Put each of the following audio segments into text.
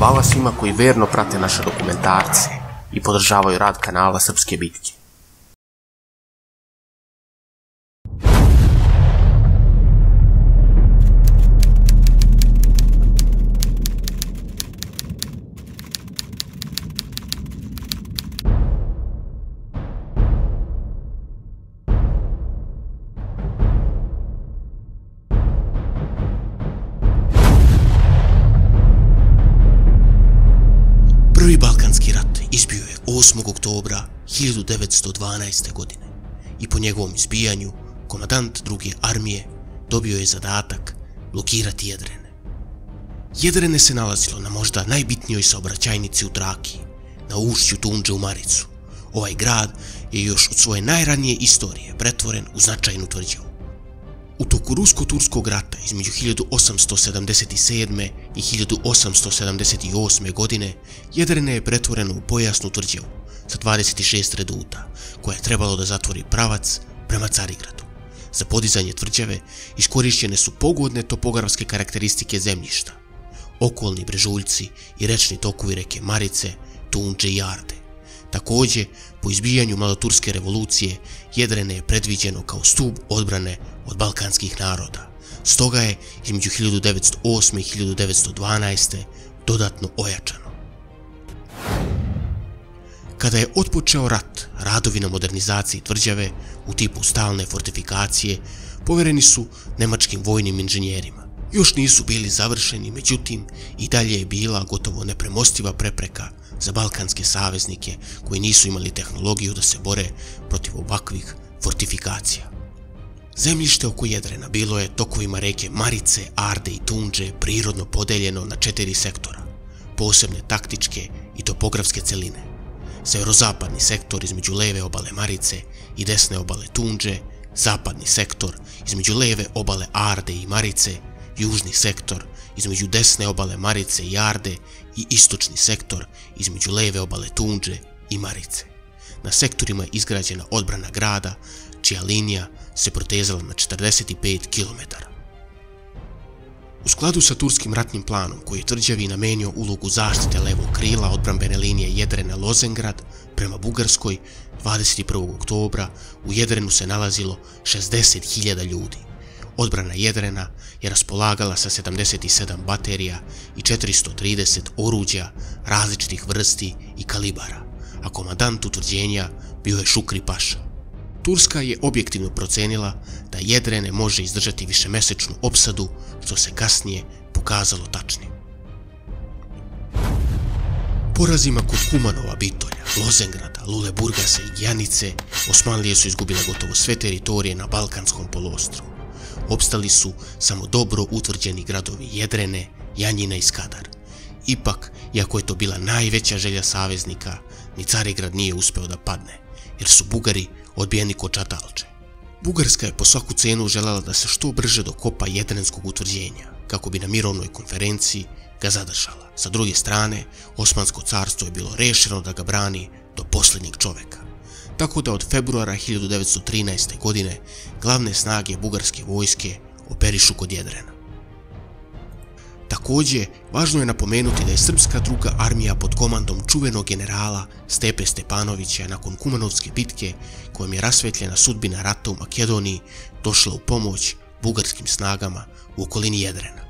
Hvala svima koji verno prate naše dokumentarce i podržavaju rad kanala Srpske bitke. Prvi Balkanski rat izbio je 8. oktobra 1912. godine i po njegovom izbijanju komandant druge armije dobio je zadatak blokirati Jedrene. Jedrene se nalazilo na možda najbitnijoj saobraćajnici u Trakiji, na ušću Tundže u Maricu. Ovaj grad je još od svoje najranije istorije pretvoren u značajnu tvrđavu. U toku Rusko-Turskog rata između 1877. i 1878. godine Jedrene je pretvoreno u pojasnu tvrđavu sa 26 reduta, koja je trebalo da zatvori pravac prema Carigradu. Za podizanje tvrđave iskorišćene su pogodne topografske karakteristike zemljišta, okolni brežuljci i rečni tokovi reke Marice, Tundže i Arde. Također, po izbijanju mladoturske revolucije, Jedrene je predviđeno kao stub odbrane od balkanskih naroda. Stoga je između 1908. i 1912. dodatno ojačano. Kada je otpočeo rat, radovi na modernizaciji tvrđave u tipu stalne fortifikacije povereni su nemačkim vojnim inženjerima. Još nisu bili završeni, međutim i dalje je bila gotovo nepremostiva prepreka za balkanske saveznike koji nisu imali tehnologiju da se bore protiv ovakvih fortifikacija. Zemljište oko Jedrena bilo je tokovima reke Marice, Arde i Tundže prirodno podeljeno na 4 sektora, posebne taktičke i topografske celine. Severozapadni sektor između leve obale Marice i desne obale Tundže, zapadni sektor između leve obale Arde i Marice, južni sektor između desne obale Marice i Arde i istočni sektor između leve obale Tundže i Marice. Na sektorima je izgrađena odbrana grada, čija linija se protezala na 45 km. U skladu sa turskim ratnim planom, koji je tvrđavi namenio ulogu zaštite levog krila odbrambene linije Jedrena-Lozengrad prema Bugarskoj, 21. oktobra u Jedrenu se nalazilo 60.000 ljudi. Odbrana Jedrena je raspolagala sa 77 baterija i 430 oruđa različitih vrsti i kalibara, a komandant utvrđenja bio je Šukri Paša. Turska je objektivno procenila da Jedrene može izdržati višemesečnu opsadu, što se kasnije pokazalo tačnim. Porazima kod Kumanova, Bitolja, Lozengrada, Luleburgasa i Gjanice, Osmanlije su izgubile gotovo sve teritorije na Balkanskom poluostrvu. Opstali su samo dobro utvrđeni gradovi Jedrene, Janjina i Skadar. Ipak, iako je to bila najveća želja saveznika, ni Carigrad nije uspeo da padne, jer su Bugari odbijeni kod Čatalče. Bugarska je po svaku cenu željela da se što brže dokopa Jedrenskog utvrđenja, kako bi na mirovnoj konferenciji ga zadržala. Sa druge strane, Osmansko carstvo je bilo rešeno da ga brani do posljednjeg čoveka. Tako da od februara 1913. godine glavne snage bugarske vojske operišu kod Jedrena. Također, važno je napomenuti da je srpska druga armija pod komandom čuvenog generala Stepe Stepanovića nakon Kumanovske bitke, kojom je rasvetljena sudbina rata u Makedoniji, došla u pomoć bugarskim snagama u okolini Jedrena.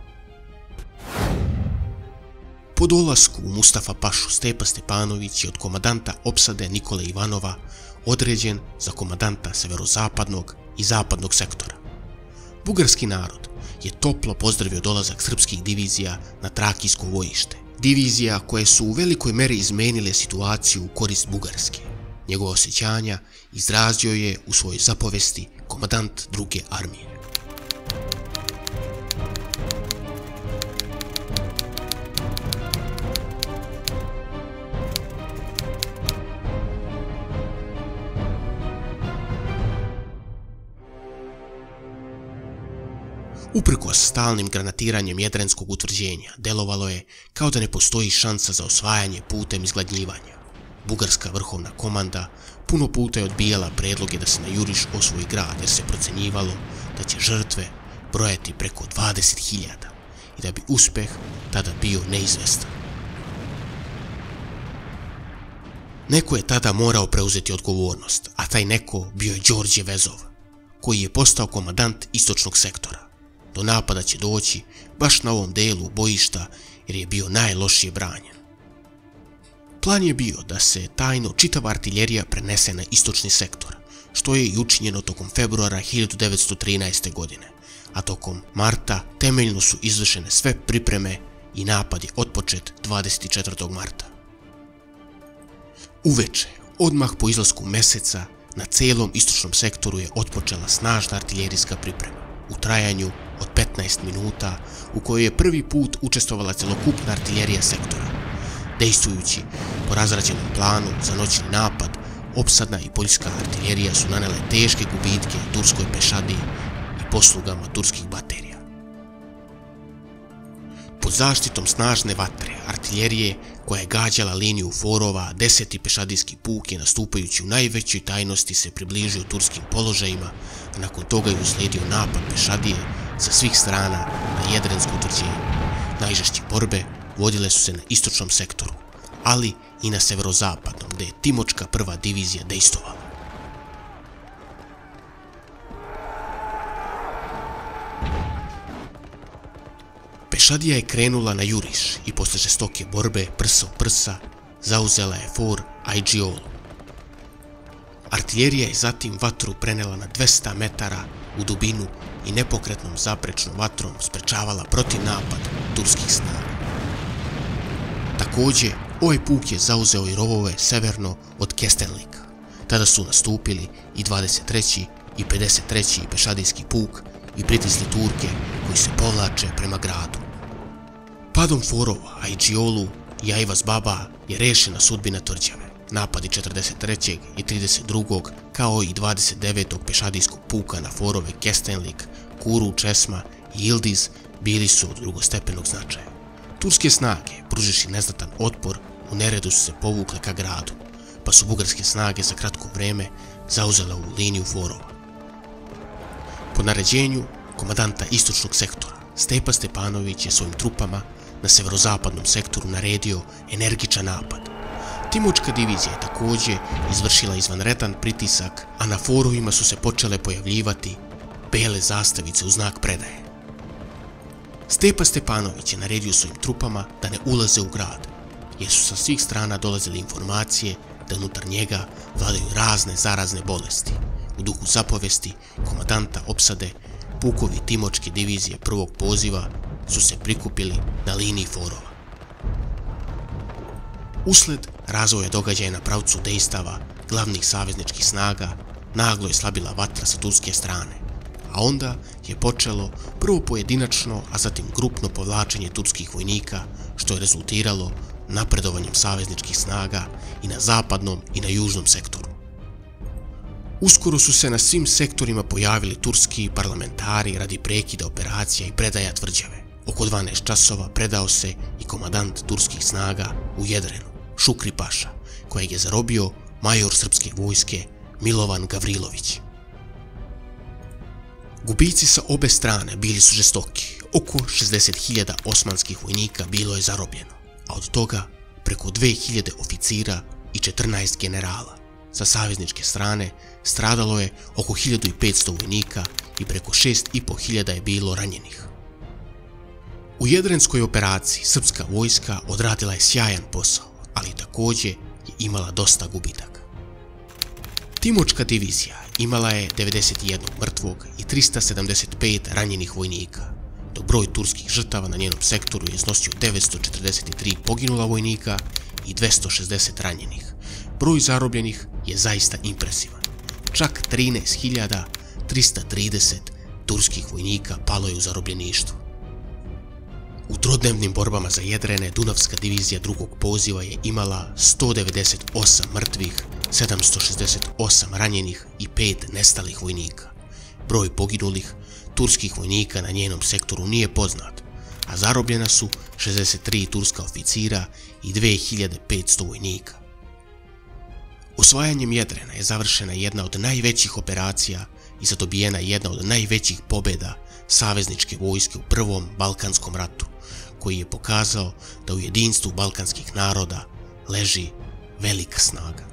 Po dolasku u Mustafa Pašu, Stepa Stepanović je od komandanta opsade Nikole Ivanova određen za komandanta severozapadnog i zapadnog sektora. Bugarski narod je toplo pozdravio dolazak srpskih divizija na Trakijsko bojište. Divizija koje su u velikoj meri izmenile situaciju u korist Bugarske. Njegova osjećanja izrazio je u svojoj zapovesti komandant druge armije. Uprkos stalnim granatiranjem Jedrenskog utvrđenja, delovalo je kao da ne postoji šansa za osvajanje putem izgladnjivanja. Bugarska vrhovna komanda puno puta je odbijala predloge da se na juriš osvoji grad, jer se procenjivalo da će žrtve brojati preko 20.000 i da bi uspeh tada bio neizvestan. Neko je tada morao preuzeti odgovornost, a taj neko bio je Đorđe Vezov, koji je postao komandant istočnog sektora. Do napada će doći baš na ovom delu bojišta jer je bio najlošije branjen. Plan je bio da se tajno čitava artiljerija prenese na istočni sektor, što je i učinjeno tokom februara 1913. godine, a tokom marta temeljno su izvršene sve pripreme i napad je otpočet 24. marta. Uveče, odmah po izlasku meseca, na celom istočnom sektoru je otpočela snažna artiljerijska priprema u trajanju od 15 minuta u kojoj je prvi put učestvovala celokupna artiljerija sektora. Dejstvujući po razrađenom planu za noćni napad, opsadna i poljska artiljerija su nanele teške gubitke turskoj pešadiji i poslugama turskih baterija. Pod zaštitom snažne vatre artiljerije koja je gađala liniju forova, 10. pešadijski puk je nastupajući u najvećoj tajnosti se približio turskim položajima, a nakon toga je uslijedio napad pešadije sa svih strana na Jedrensko utvrđenje. Najžešće borbe vodile su se na istočnom sektoru, ali i na severozapadnom, gdje je Timočka prva divizija dejstvovala. Pešadija je krenula na juriš i posle žestoke borbe prsa u prsa zauzela je for Ajđiolu. Artiljerija je zatim vatru prenela na 200 metara u dubinu i nepokretnom zaprečnom vatrom sprečavala protiv napad turskih snaga. Također, ovaj puk je zauzeo i rovove severno od Kestenlika. Tada su nastupili i 23. i 53. pešadijski puk i pritisli Turke koji se povlače prema gradu. Padom forova Ajđiolu i Ajvaz Baba je rešena sudbina tvrđave. Napadi 43. i 32. kao i 29. pešadijskog puka na forove Kestenlik, Kuru, Česma i Ildiz bili su od drugostepenog značaja. Turske snage, pruživši neznatan otpor, u neredu su se povukle ka gradu, pa su bugarske snage za kratko vreme zauzele u liniju forova. Po naređenju komandanta istočnog sektora, Stepa Stepanović je svojim trupama na severozapadnom sektoru naredio energičan napad. Timočka divizija je također izvršila izvanredan pritisak, a na forovima su se počele pojavljivati bele zastavice u znak predaje. Stepa Stepanović je naredio svojim trupama da ne ulaze u grad, jer su sa svih strana dolazile informacije da unutar njega vladaju razne zarazne bolesti. U duhu zapovesti komandanta opsade, pukovi Timočke divizije prvog poziva su se prikupili na liniji forova. Usled razvoja događaja na pravcu dejstava glavnih savezničkih snaga, naglo je slabila vatra sa turske strane, a onda je počelo prvo pojedinačno, a zatim grupno povlačenje turskih vojnika, što je rezultiralo napredovanjem savezničkih snaga i na zapadnom i na južnom sektoru. Uskoro su se na svim sektorima pojavili turski parlamentari radi prekida operacija i predaja tvrđave. Oko 12 časova predao se i komandant turskih snaga u Jedrenu, Šukri Paša, kojeg je zarobio major srpske vojske Milovan Gavrilović. Gubici sa obe strane bili su žestoki, oko 60.000 osmanskih vojnika bilo je zarobljeno, a od toga preko 2.000 oficira i 14 generala. Sa savezničke strane stradalo je oko 1.500 vojnika i preko 6.500 je bilo ranjenih. U Jedrenskoj operaciji srpska vojska odradila je sjajan posao, ali također je imala dosta gubitaka. Timočka divizija imala je 91 mrtvog i 375 ranjenih vojnika, dok broj turskih žrtava na njenom sektoru je iznosio 943 poginula vojnika i 260 ranjenih. Broj zarobljenih je zaista impresivan. Čak 13.330 turskih vojnika palo je u zarobljeništvu. U trodnevnim borbama za Jedrene, Dunavska divizija drugog poziva je imala 198 mrtvih, 768 ranjenih i 5 nestalih vojnika. Broj poginulih turskih vojnika na njenom sektoru nije poznat, a zarobljena su 63 turska oficira i 2500 vojnika. Osvajanjem Jedrena je završena jedna od najvećih operacija i zadobijena jedna od najvećih pobjeda savezničke vojske u Prvom Balkanskom ratu, koji je pokazao da u jedinstvu balkanskih naroda leži velika snaga.